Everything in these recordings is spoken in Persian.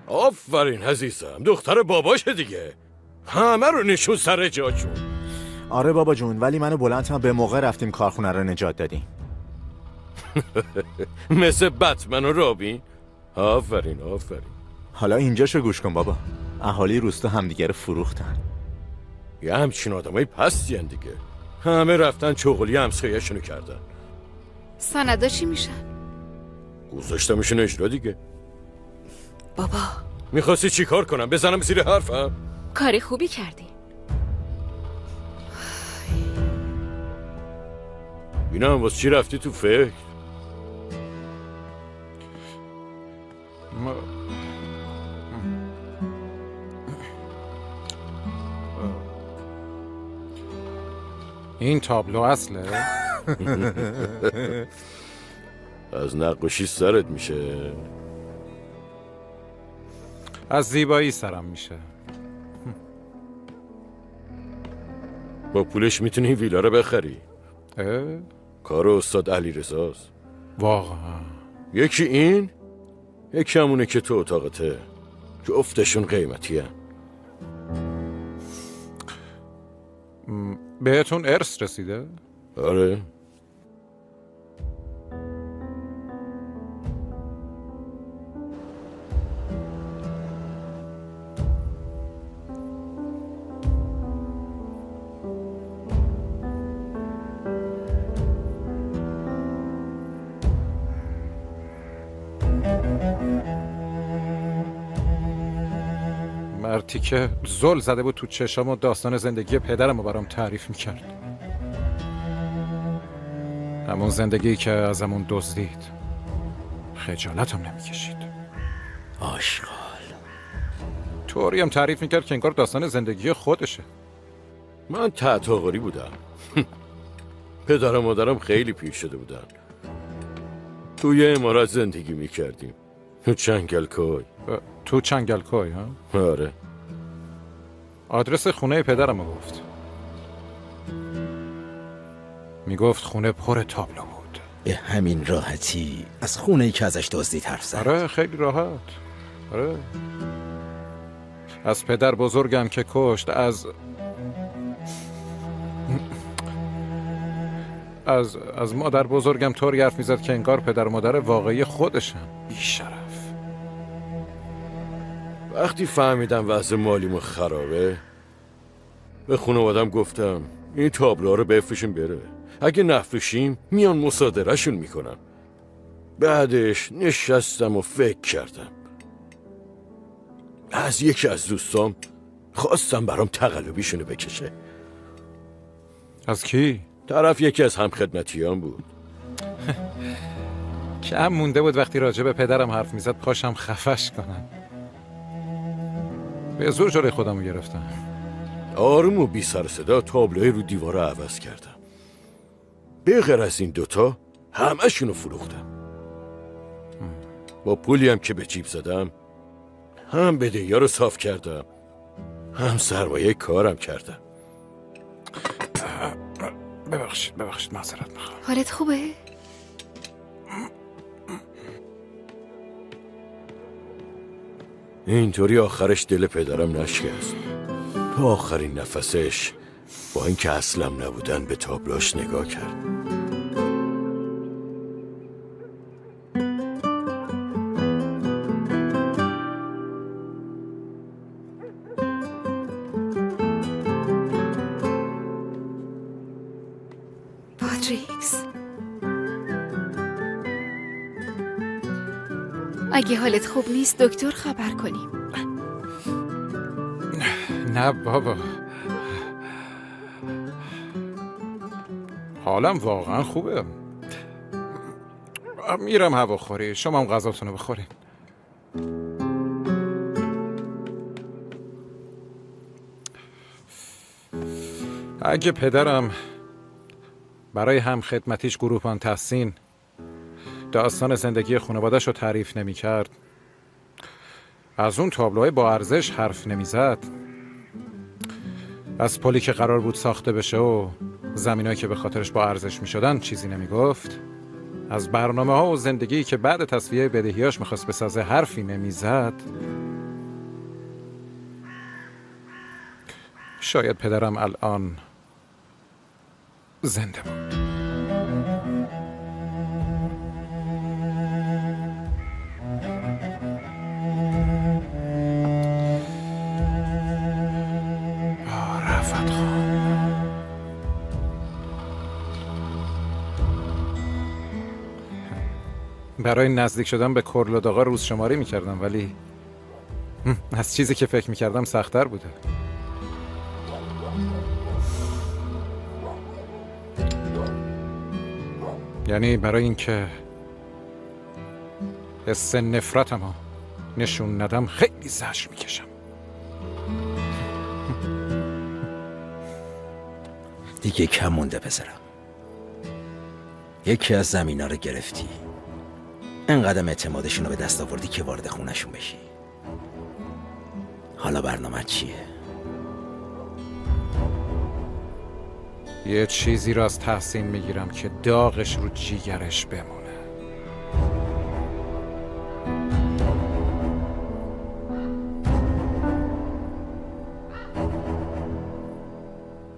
آفرین عزیزم، دختر باباشه دیگه. همه رو نشون سر جاشون. آره بابا جون، ولی منو بلند به موقع رفتیم کارخونه رو نجات دادیم. مثل بتمن و رابین. آفرین آفرین. حالا اینجاشو گوش کن بابا. اهالی روستا همدیگه رو فروختن. یه همچین آدمای پستی هن دیگه. همه رفتن چغلی همسایه‌شونو کردن. سندا چی میشن؟ گذاشتمشون اجرا دیگه. بابا میخواستی چی کار کنم؟ بزنم زیر حرفم؟ کاری خوبی کردی. بینم واسه چی رفتی تو فکر؟ این تابلو اصله؟ از نقاشی سرت میشه؟ از زیبایی سرم میشه. با پولش میتونی ویلا رو بخری. کار استاد علیرضاست. واقعا؟ یکی این، یکی همونه که تو اتاقته. جفتشون قیمتی هن. بهتون ارث رسیده؟ آره. مرتی که زل زده بود تو چشام و داستان زندگی پدرم رو برام تعریف میکرد. همون زندگی که از همون دزدید. خجالتم نمیکشید. آشغال. طوری هم تعریف میکرد که انگار داستان زندگی خودشه. من تحت آقاری بودم. پدر و مادرم خیلی پیر شده بودن. توی امارات زندگی میکردیم. تو چنگلکوی. تو چنگلکوی ها؟ آره. آدرس خونه پدرم رو گفت. میگفت خونه پر تابلو بود. به همین راحتی از خونه‌ای که ازش دزدید حرف زد؟ آره خیلی راحت. آره. از پدر بزرگم که کشت، از مادر بزرگم طوری حرف میزد که انگار پدر و مادر واقعی خودشن. بی‌شرف. وقتی فهمیدم وضع مالیمو خرابه، به خانوادم گفتم این تابلوها رو بفروشیم بره. اگه نفروشیم میان مصادرهشون میکنن. بعدش نشستم و فکر کردم. از یکی از دوستام خواستم برام تقلبیشونو بکشه. از کی؟ طرف یکی از همخدمتیان بود. کم مونده بود وقتی راجع به پدرم حرف میزد پاشم خفش کنم. به زور جلوی خودمو گرفتم. آروم و بی سر صدا تابلوی رو دیوار رو عوض کردم. به غیر از این دوتا همه‌شونو فروختم. با پولی هم که به جیب زدم هم بدهی‌ها رو صاف کردم، هم سرمایه کارم کردم. ببخشید معذرت میخوام. حالت خوبه؟ اینطوری آخرش دل پدرم نشکست. تو آخرین نفسش با اینکه اصلم نبودن به تابلوش نگاه کرد. پاتریکس، اگه حالت خوب نیست دکتر خبر کنیم. نه بابا، حالم واقعا خوبه. میرم هواخوری، شما هم غذاتونو بخورین. اگه پدرم برای هم خدمتیش گروپان تحسین داستان زندگی خانواده‌اش رو تعریف نمی کرد، از اون تابلوهای با ارزش حرف نمی زد، از پلی که قرار بود ساخته بشه و زمینایی که به خاطرش با ارزش می شدن چیزی نمی گفت، از برنامه ها و زندگی که بعد تصفیه بدهیاش میخواست بسازه حرفی نمی زد، شاید پدرم الان زنده بود. رفت خان برای نزدیک شدن به کرلود آقا روز شماری میکردم، ولی از چیزی که فکر میکردم سخت‌تر بوده. یعنی برای اینکه حس نفرتمو نشون ندم خیلی زجر میکشم. دیگه کم مونده پسرم. یکی از زمینا رو گرفتی، انقدر اعتمادشون رو به دست آوردی که وارد خونشون بشی. حالا برنامه چیه؟ یه چیزی رو از تحسین میگیرم که داغش رو جیگرش بمونه.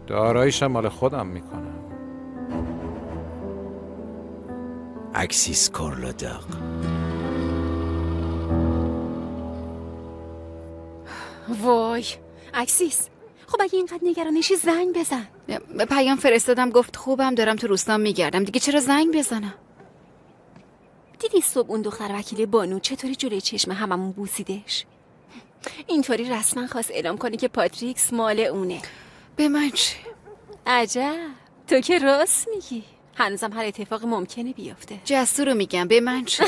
داراییشم مال خودم میکنم. اکسیس کورلوداق. وای اکسیس، خب اگه اینقدر نگرانشی زنگ بزن. پیام فرستادم گفت خوبم، دارم تو روستام میگردم. دیگه چرا زنگ بزنم؟ دیدی صبح اون دختر وکیل بانو چطوری جلوی چشم هممون بوسیدش؟ اینطوری رسما خواست اعلام کنی که پاتریکس مال اونه. به من چه؟ عجب، تو که راست میگی. هنوزم هر اتفاق ممکنه بیفته. جسور رو میگم، به من چه؟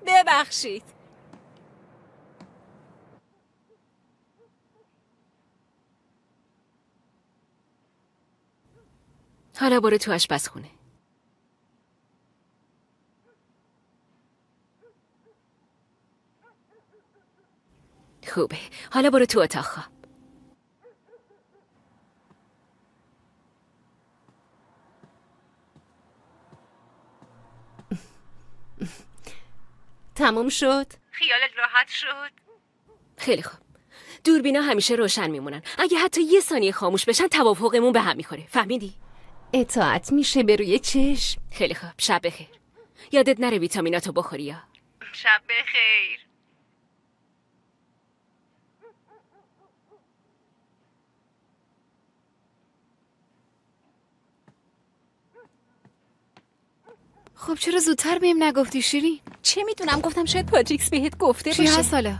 ببخشید. حالا برو تو آشپزخونه. خوبه، حالا برو تو اتاق خواب. تموم شد؟ خیالت راحت شد؟ خیلی خوب. دوربینا همیشه روشن میمونن. اگه حتی یه ثانیه خاموش بشن توافقمون به هم میخوره. فهمیدی؟ اطاعت میشه به روی چشم. خیلی خوب. شب بخیر. یادت نره ویتامیناتو بخوری یا. شب بخیر. خب چرا زودتر بهم نگفتی شیرین؟ چه میدونم، گفتم شاید پاتریکس بهت گفته باشه. چی هست حالا؟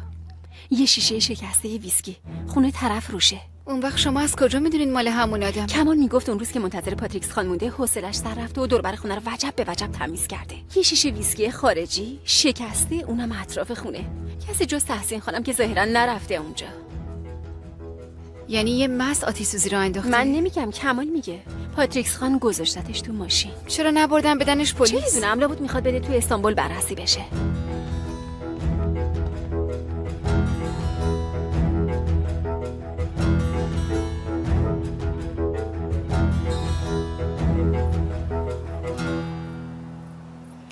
یه شیشه شکسته ویسکی خونه طرف روشه. اون وقت شما از کجا میدونین مال همون آدم؟ کمال میگفت اون روز که منتظر پاتریکس خان مونده حوصله‌اش سر رفته و دور بر خونه رو وجب به وجب تمیز کرده. یه شیشه ویسکی خارجی شکسته، اونم اطراف خونه. کسی جز تحسین خانم که ظاهرا نرفته اونجا. یعنی یه مس آتش سوزی رو انداخته؟ من نمیگم، کمال میگه. پاتریکس خان گذاشتتش تو ماشین. چرا نبردن بدنش پلیس؟ چه میدونم، لابد میخواد بده تو استانبول بررسی بشه.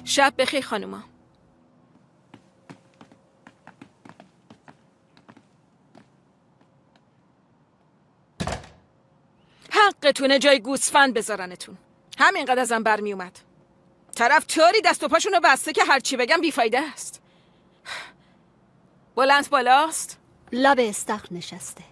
شب بخیر خانوما. حقتونه جای گوسفند بذارنتون. همینقدر ازم برمی اومد. طرف طوری دست و پاشونو بسته که هرچی بگم بیفایده است. بلند بالاست، لب استخر نشسته.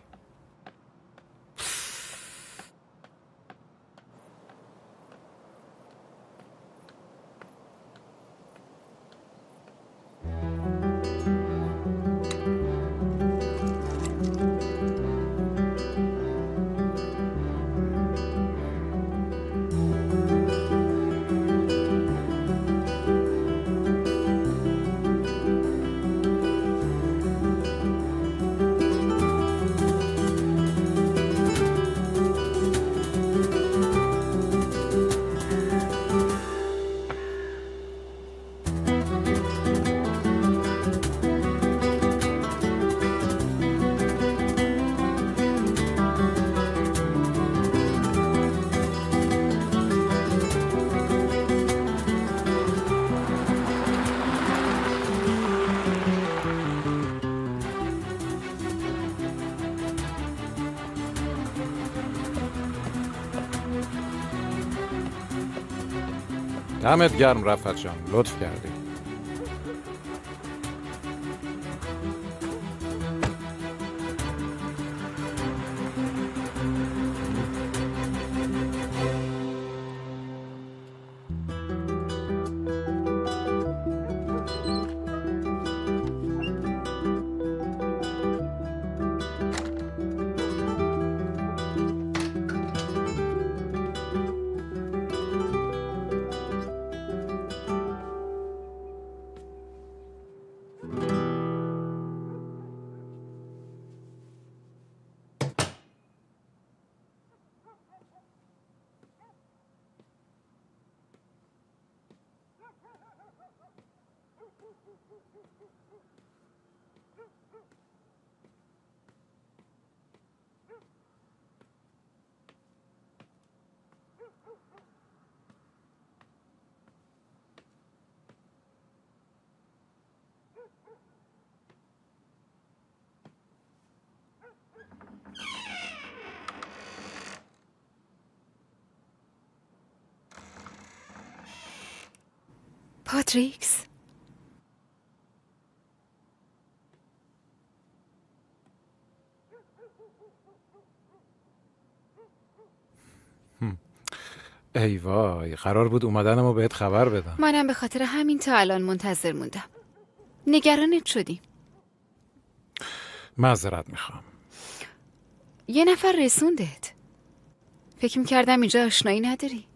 دمت گرم رفعت جان، لطف کردی. پاتریکس، ای وای، قرار بود اومدنمو بهت خبر بدم. منم به خاطر همین تا الان منتظر موندم. نگرانت شدیم. معذرت میخوام. یه نفر رسوندت. فکر میکردم اینجا آشنایی نداری.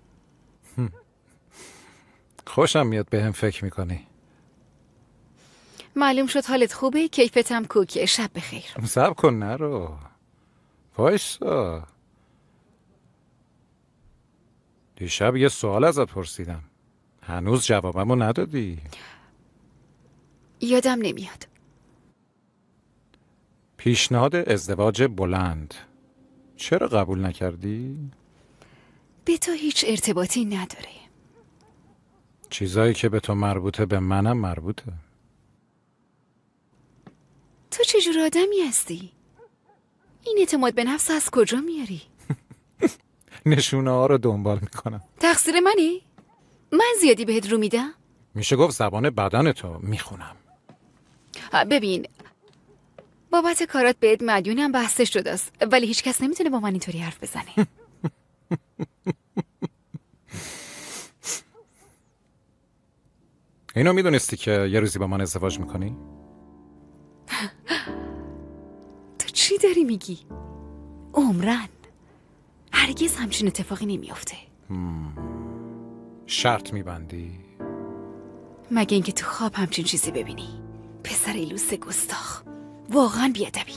خوشم میاد به هم فکر میکنی. معلوم شد حالت خوبه، کیفتم کوکیه. شب بخیر. صبر کن نرو. وایسا. دیشب یه سوال ازت پرسیدم، هنوز جوابمو ندادی. یادم نمیاد. پیشنهاد ازدواج بلند چرا قبول نکردی؟ به تو هیچ ارتباطی نداره. چیزایی که به تو مربوطه به منم مربوطه. تو چجور آدمی هستی؟ این اعتماد به نفس از کجا میاری؟ نشونه ها رو دنبال میکنم. تقصیر منی؟ من زیادی بهت رو میدم؟ میشه گفت زبان بدن تو میخونم. ببین، بابت کارات بهت مدیونم، بحثش جداست، ولی هیچ کس نمیتونه با من اینطوری حرف بزنه. اینو میدونستی که یه روزی با من ازدواج میکنی؟ تو چی داری میگی؟ عمرن هرگز همچین اتفاقی نمیافته. شرط میبندی؟ مگه اینکه تو خواب همچین چیزی ببینی. پسر ایلوس گستاخ، واقعا بیادبی.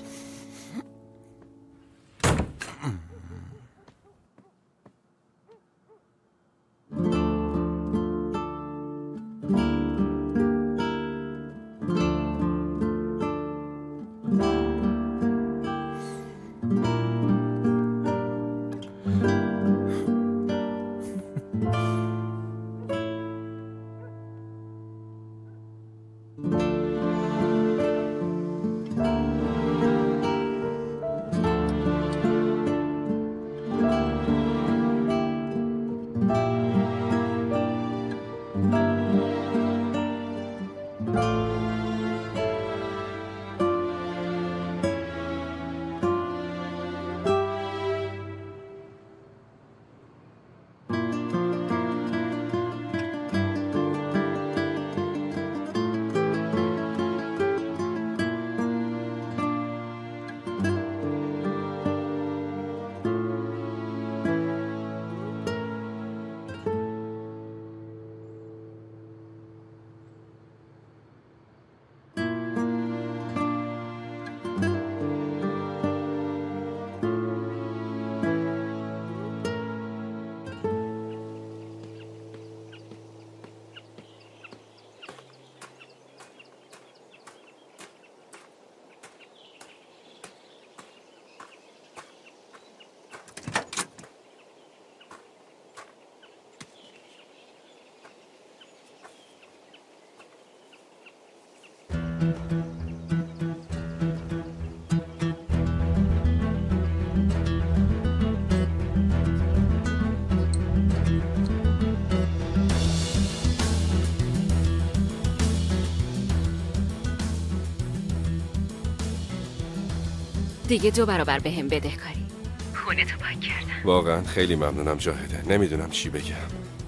دیگه 2 برابر بهم بدهکاری. خونه تو پاک کردم. واقعا خیلی ممنونم جاهده. نمیدونم چی بگم.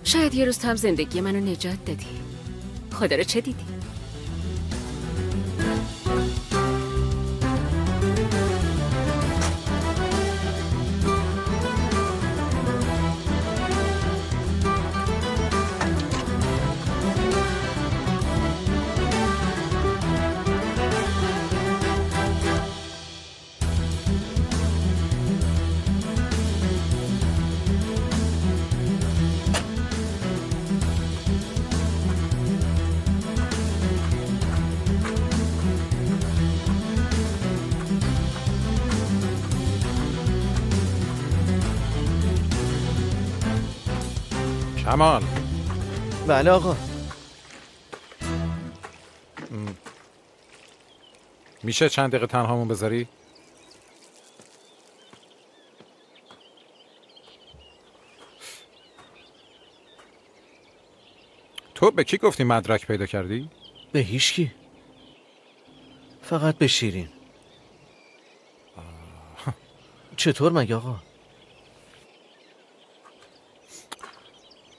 شاید یه روز تو هم زندگی منو نجات دادی. خدا رو چه دیدی؟ کمال. بله آقا. میشه چند دقیقه تنهامون بذاری؟ تو به کی گفتی مدرک پیدا کردی؟ به هیچکی، فقط به شیرین. چطور مگه آقا؟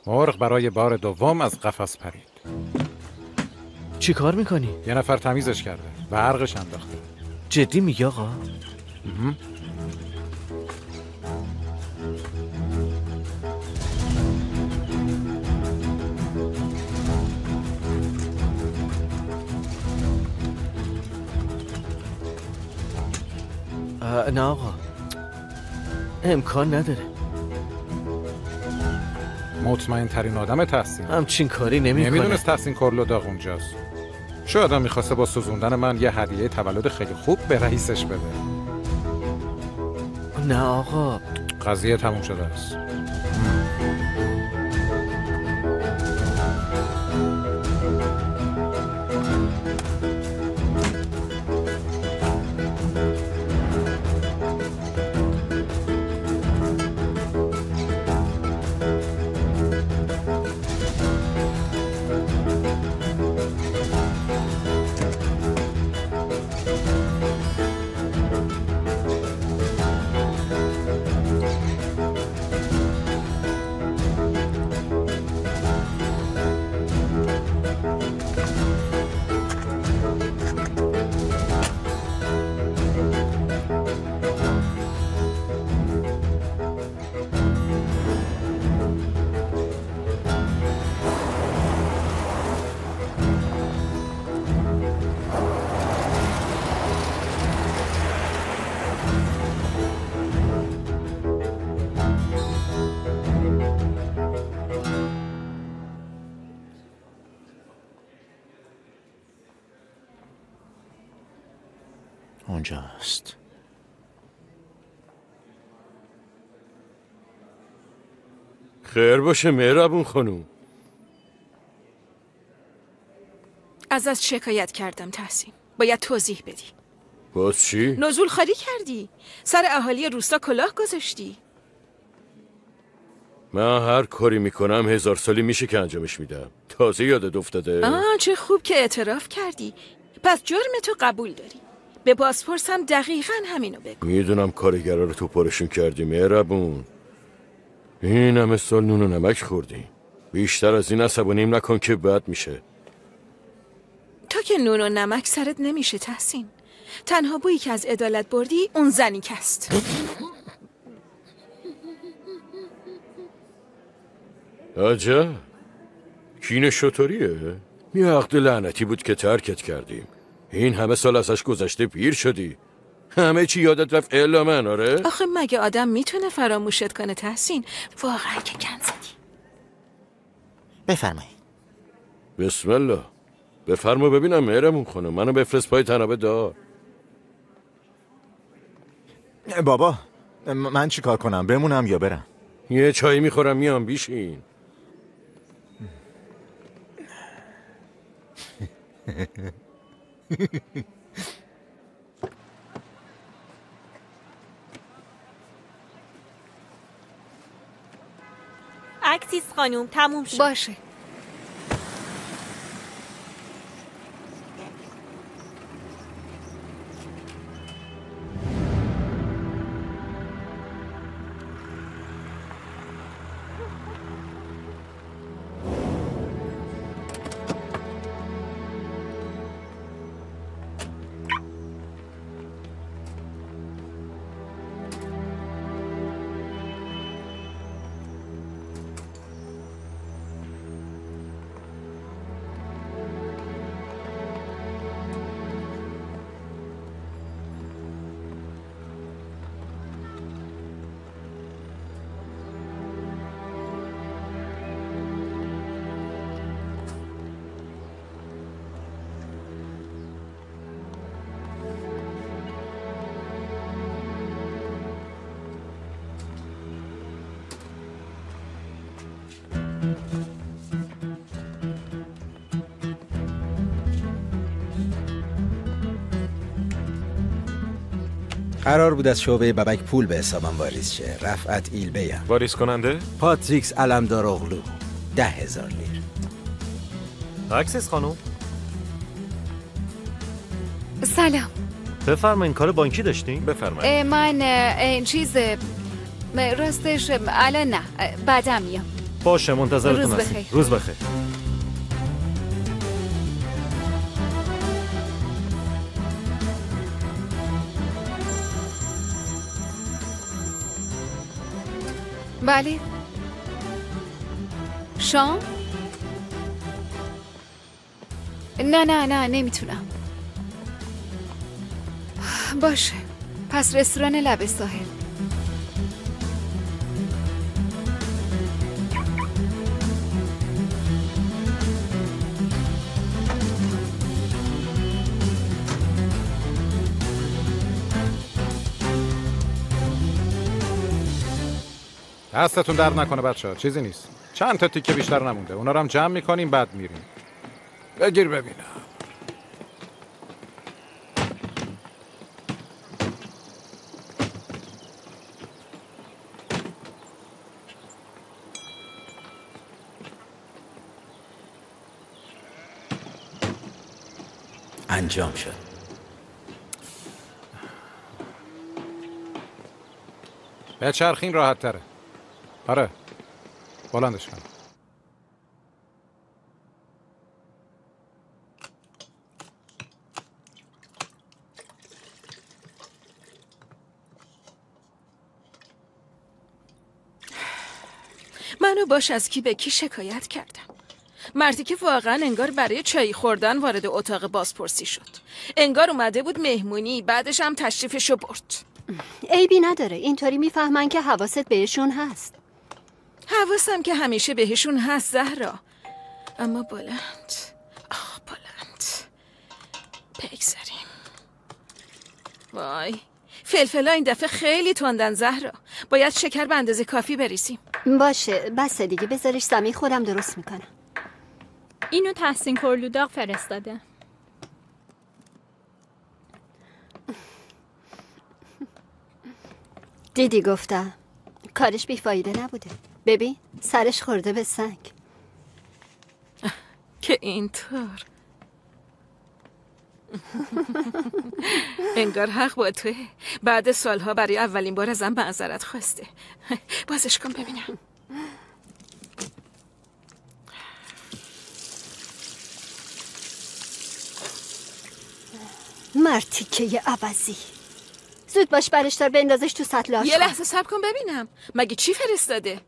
مرغ برای بار دوم از قفس پرید. چی کار میکنی؟ یه نفر تمیزش کرده، برقش انداخته. جدی میگی آقا؟ نه آقا، امکان نداره. مطمئن ترین آدم تحسین همچین کاری نمیکنه. نمیدونست تحسین کرلو داغ اونجاست. شاید هم میخواسته با سوزوندن من یه هدیه تولد خیلی خوب به رئیسش بده. نه آقا، قضیه تموم شده است. اونجاست. خیر باشه مهربون خانوم. ازت شکایت کردم تحسین، باید توضیح بدی. باز چی؟ نزول خالی کردی، سر اهالی روستا کلاه گذاشتی. من هر کاری میکنم 1000 سالی میشه که انجامش میدم. تازه یادت افتاده؟ چه خوب که اعتراف کردی. پس جرم تو قبول داری. به بازپرس هم دقیقاً همینو بگو. میدونم کارگرا رو تو پرشون کردی مهربون. این همه سال نون و نمک خوردی. بیشتر از این عصبانیم نکن که بد میشه. تو که نون و نمک سرت نمیشه تحسین. تنها بویی که از عدالت بردی اون زنی کست. عجب، کین شطوریه؟ یه عقد لعنتی بود که ترکت کردیم. این همه سال ازش گذشته پیر شدی. همه چی یادت رفت الا من. آره؟ آخه مگه آدم میتونه فراموشت کنه تحسین؟ واقعا که کن زدی. بفرمایید. بسم الله. بفرما ببینم مهرمون خانم. منو بفرست پای تنابه دار. بابا من چی کار کنم؟ بمونم یا برم؟ یه چایی میخورم میام بیشین. اکسیس خانوم تموم شد. باشه. قرار بود از شعبه ببک پول به حسابم واریز شه. رفعت ایلبه‌ام. واریز کننده؟ پاتریکس علمدار اغلو. 10,000 لیر. اکسیس خانم. سلام. بفرمایین، کار بانکی داشتین؟ بفرمایین. من راستش الان نه، بعدم میام. باشه، منتظرتون روز هستیم. بخیر. روز بخیر. بله. شام؟ نه نمیتونم. باشه، پس رستوران لب ساحل. دستتون درد نکنه بچه‌ها، چیزی نیست. چند تا تیکه بیشتر نمونده. اونا رو هم جمع می‌کنیم بعد میریم. بگیر ببینم. انجام شد. به چرخین راحت تره. آره، بلندش کن. منو باش از کی به کی شکایت کردم. مردی که واقعا انگار برای چای خوردن وارد اتاق بازپرسی شد. انگار اومده بود مهمونی، بعدش هم تشریفشو برد. عیبی نداره، اینطوری میفهمن که حواست بهشون هست. حواسم که همیشه بهشون هست زهرا، اما بلند بگذاریم. وای، فلفلا این دفعه خیلی تندن زهرا، باید شکر به اندازه کافی بریزیم. باشه بس دیگه، بذارش زمین، خودم درست میکنم. اینو تحسین کرلوداغ فرستاده. دیدی گفتم کارش بیفایده نبوده. ببین سرش خورده به سنگ. که اینطور انگار حق با توه. بعد سالها برای اولین بار ازم معذرت خواسته. بازش کن ببینم. مرتیکه عوضی. زود باش برش دار بندازش تو سطل آشغال. یه لحظه صبر کن ببینم مگه چی فرستاده.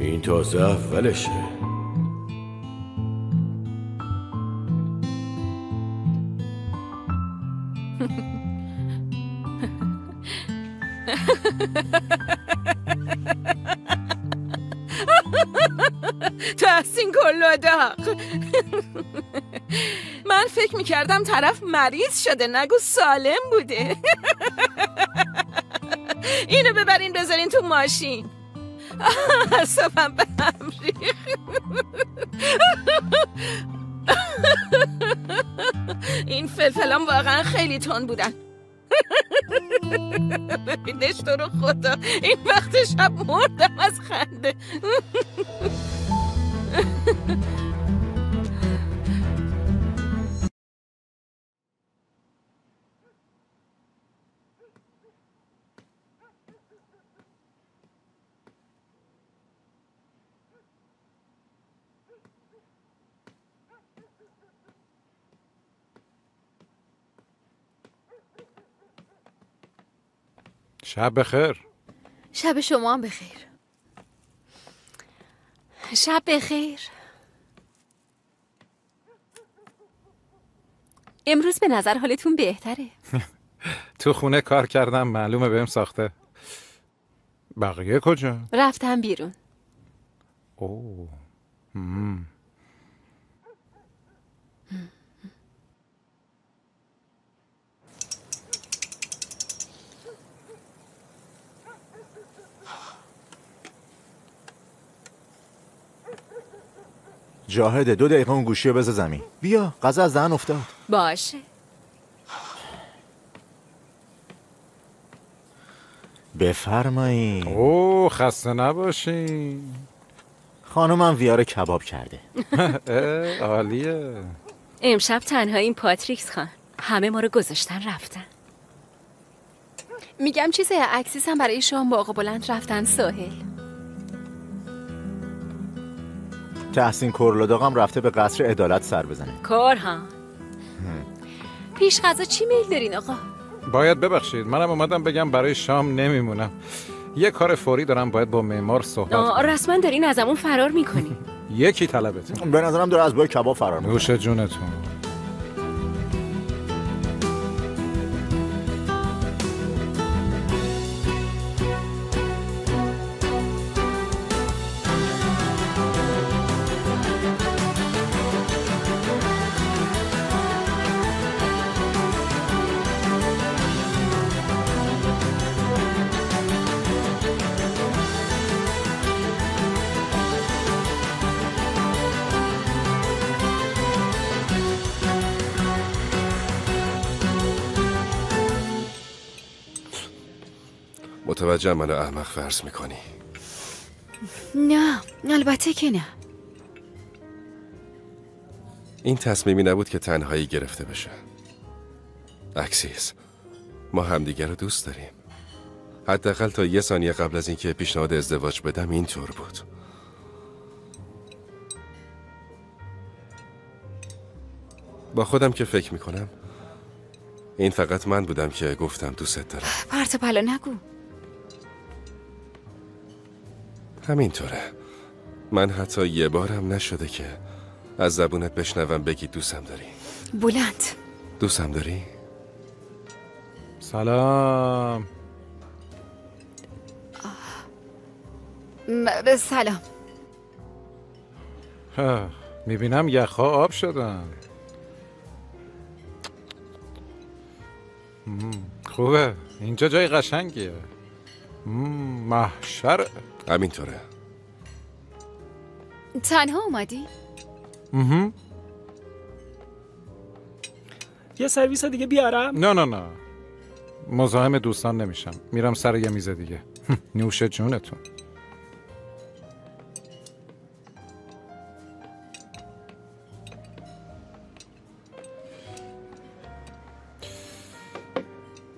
این تازه اولشه. تحسین کرلوداغ. من فکر میکردم طرف مریض شده، نگو سالم بوده. اینو ببرین بذارین تو ماشین. اصابم به هم ریخت. این فلفلام واقعا خیلی تند بودن. ببینش تو رو خدا، این وقت شب مردم از خنده. شب بخیر. شب شما هم بخیر. شب بخیر. امروز به نظر حالتون بهتره. تو خونه کار کردم، معلومه بهم ساخته. بقیه کجا؟ رفتم بیرون. اوه. جاهده 2 دقیقه اون گوشی رو بذار زمین. بیا غذا از دهن افتاد. باشه. بفرمایید. اوه خسته نباشین. خانومم ویار کباب کرده. عالیه. امشب تنهاییم پاتریکس خان. همه ما رو گذاشتن رفتن. میگم چیزه اکسیس هم برای شام باغ بلند رفتن ساحل. تحسین کورلوداغم رفته به قصر عدالت سر بزنه. کارهان پیش غذا چی میل دارین آقا؟ باید ببخشید منم اومدم بگم برای شام نمیمونم. یه کار فوری دارم باید با معمار صحبت کنم. رسما دارین ازمون فرار میکنین. یکی طلبتون. به نظرم داره از بای کباب فرار میکنه. نوش جونتون. متوجه منو احمق فرض میکنی؟ نه البته که نه. این تصمیمی نبود که تنهایی گرفته بشه. اکسیس ما همدیگر رو دوست داریم. حداقل تا 1 ثانیه قبل از اینکه پیشنهاد ازدواج بدم اینطور بود. با خودم که فکر میکنم این فقط من بودم که گفتم دوست دارم. پرت و پلا نگو. همینطوره. من حتی 1 بارم نشده که از زبونت بشنوم بگی دوستم داری. بلند دوستم داری؟ سلام. سلام. میبینم یخها آب شدن. خوبه اینجا جای قشنگیه. محشر. همینطوره. تنها اومدی؟ یه سرویس دیگه بیارم؟ نه مزاحم دوستان نمیشم. میرم سر یه میز دیگه. نوش جونتون.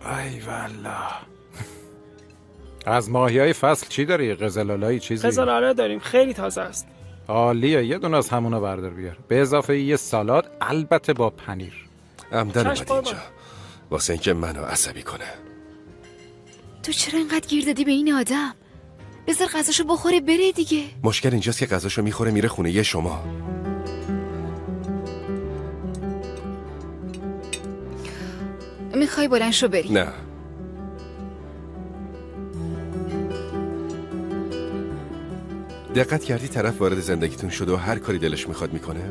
ای والله. از ماهیای فصل چی داری؟ قزلالایی چیزی؟ قزلالا داریم، خیلی تازه است. عالیه. یه دونه از همونا بردار بیار، به اضافه یه سالاد، البته با پنیر. عمدن اومد اینجا واسه اینکه منو عصبی کنه. تو چرا اینقدر گیر دادی به این آدم؟ بذار غذاشو بخوره بره دیگه. مشکل اینجاست که غذاشو میخوره میره خونه یه شما. میخوای بلند شو بری؟ نه. دقت کردی طرف وارد زندگیتون شده و هر کاری دلش میخواد میکنه؟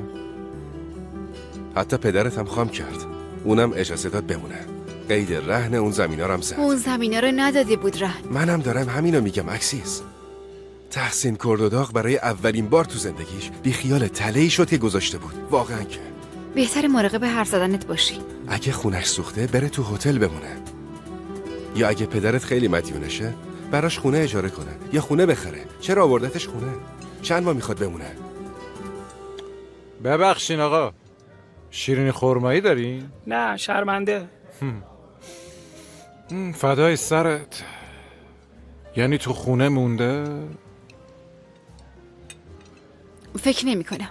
حتی پدرت هم خام کرد، اونم اجازه داد بمونه. قید رهن اون زمینا رو هم زد. اون زمینا رو نداده بود رهن. منم دارم همینو میگم اکسیس. تحسین کورلوداغ برای اولین بار تو زندگیش بی خیال تله‌ای شد که گذاشته بود. واقعا که بهتر مراقب حرف زدنت باشی. اگه خونش سوخته بره تو هتل بمونه، یا اگه پدرت خیلی مدیونشه براش خونه اجاره کنه یا خونه بخره. چرا آوردتش خونه؟ چند ماه میخواد بمونه؟ ببخشین آقا، شیرینی خرمایی دارین؟ نه شرمنده. فدای سرت. یعنی تو خونه مونده؟ فکر نمی کنم.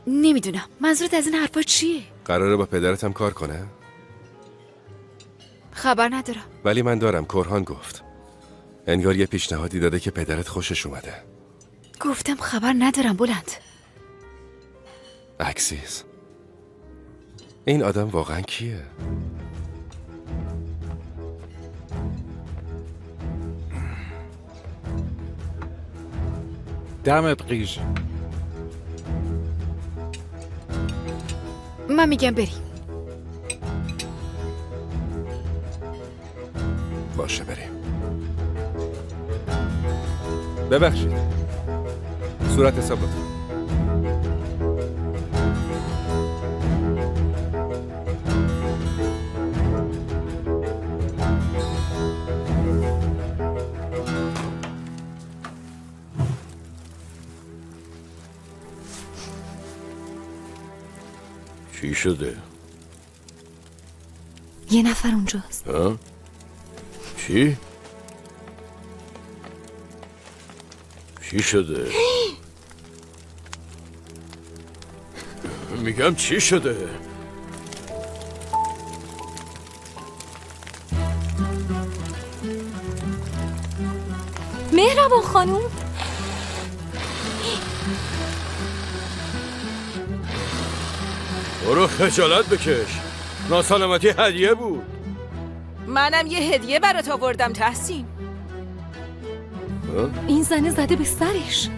نمیدونم منظورت از این حرفا چیه؟ قراره با پدرت هم کار کنه؟ خبر ندارم. ولی من دارم. کورهان گفت انگار یه پیشنهادی داده که پدرت خوشش اومده. گفتم خبر ندارم بلند. اکسیس این آدم واقعا کیه؟ دمت قیش. من میگم بریم. باشه بریم. ببخشید صورت حساب لطفا. چی شده؟ یه نفر اونجاست. ها؟ چی؟ چی شده؟ میگم چی شده؟ مهربان خانوم، برو خجالت بکش. ناسلامتی هدیه بود. منم یه هدیه برات آوردم تحسین. این زنه زده به سرش.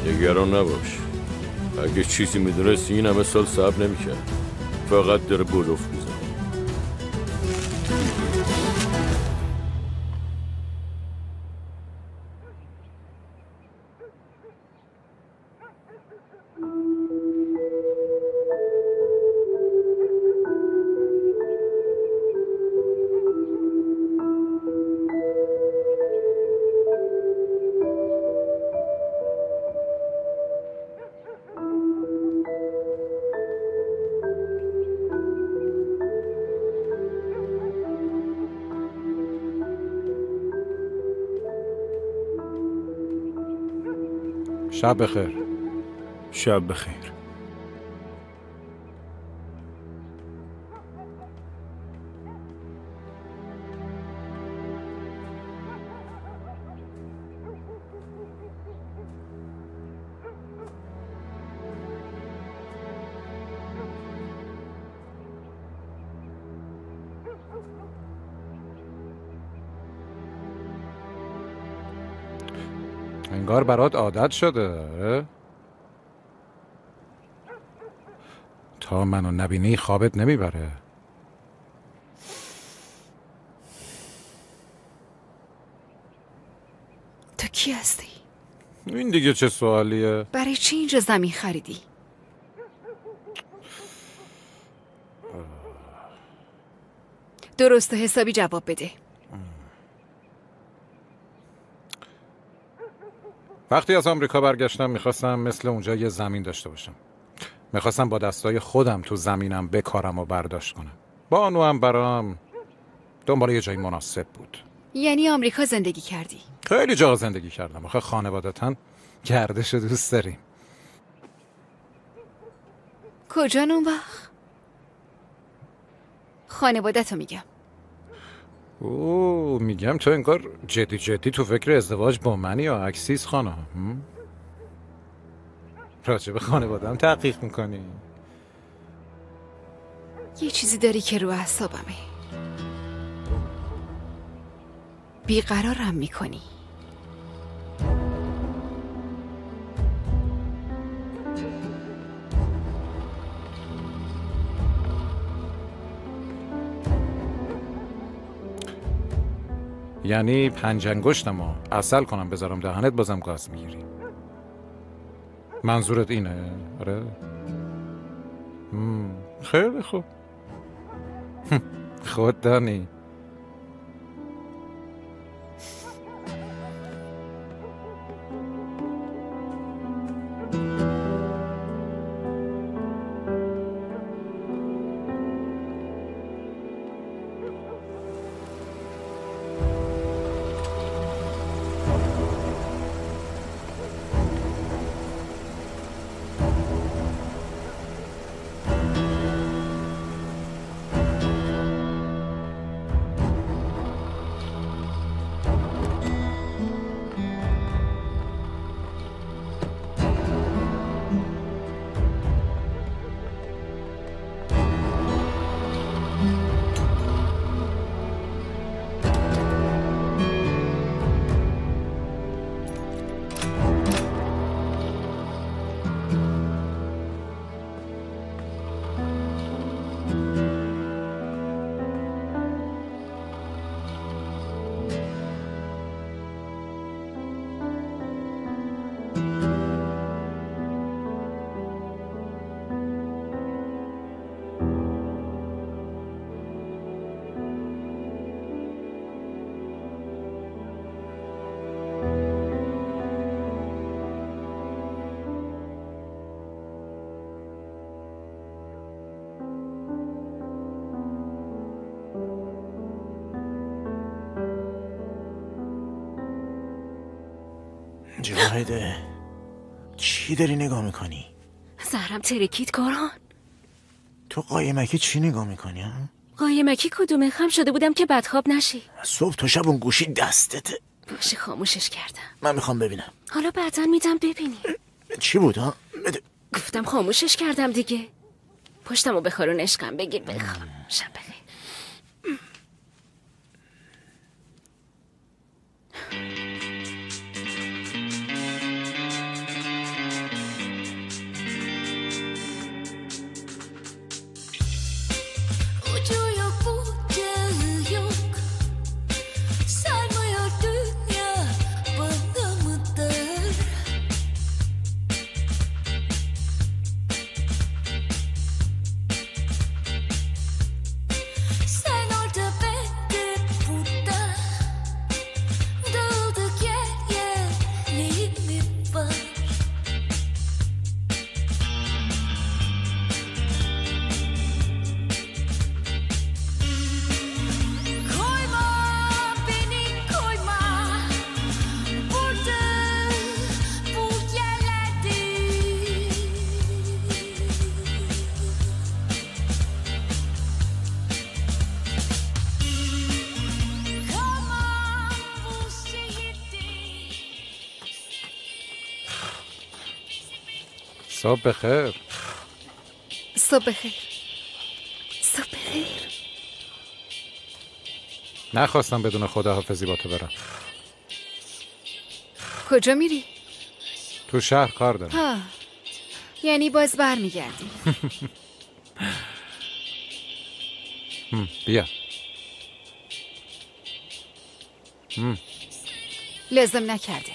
نگران نباش. اگه چیزی میدونستی این همه سال صبر نمیکرد. فقط داره بلوف میزنه. شب بخیر. شب بخیر. انگار برات عادت شده. تا منو نبینی خوابت نمیبره. تو کی هستی؟ این دیگه چه سوالیه؟ برای چی اینجا زمین خریدی؟ درست و حسابی جواب بده. وقتی از آمریکا برگشتم میخواستم مثل اونجا یه زمین داشته باشم. میخواستم با دستای خودم تو زمینم بکارم و برداشت کنم. بانو هم برام دنبال یه جای مناسب بود. یعنی آمریکا زندگی کردی؟ خیلی جا زندگی کردم. آخه خانوادتاً گردش دوست داریم. کجا اون وقت؟ خانوادتو میگم. اوه میگم تو انگار جدی تو فکر ازدواج با منی یا عکسیز خانم؟ راجع به خانواده‌ام تحقیق میکنی؟ یه چیزی داری که رو اعصابمه. بیقرارم میکنی. یعنی پنجنگشتم و عسل کنم بذارم دهنت بازم گاز میگیری؟ منظورت اینه؟ آره؟ خیلی خوب. خود دانی. جاهده چی داری نگاه میکنی؟ زهرم ترکید کاران. تو قایمکی چی نگاه میکنی ها؟ قایمکی کدومه؟ خم شده بودم که بدخواب نشی. صبح تا شب اون گوشی دستته. باشه خاموشش کردم. من میخوام ببینم. حالا بعداً میدم ببینی. چی بود ها؟ گفتم خاموشش کردم دیگه. پشتمو بخارون عشقم، بگیر بخواب. شب بخیر. صبح بخیر. صبح بخیر. صبح بخیر. نخواستم بدون خداحافظی با تو برم. کجا میری؟ تو شهر کار دارم. ها. یعنی باز بر میگردی. بیا. لازم نکرده.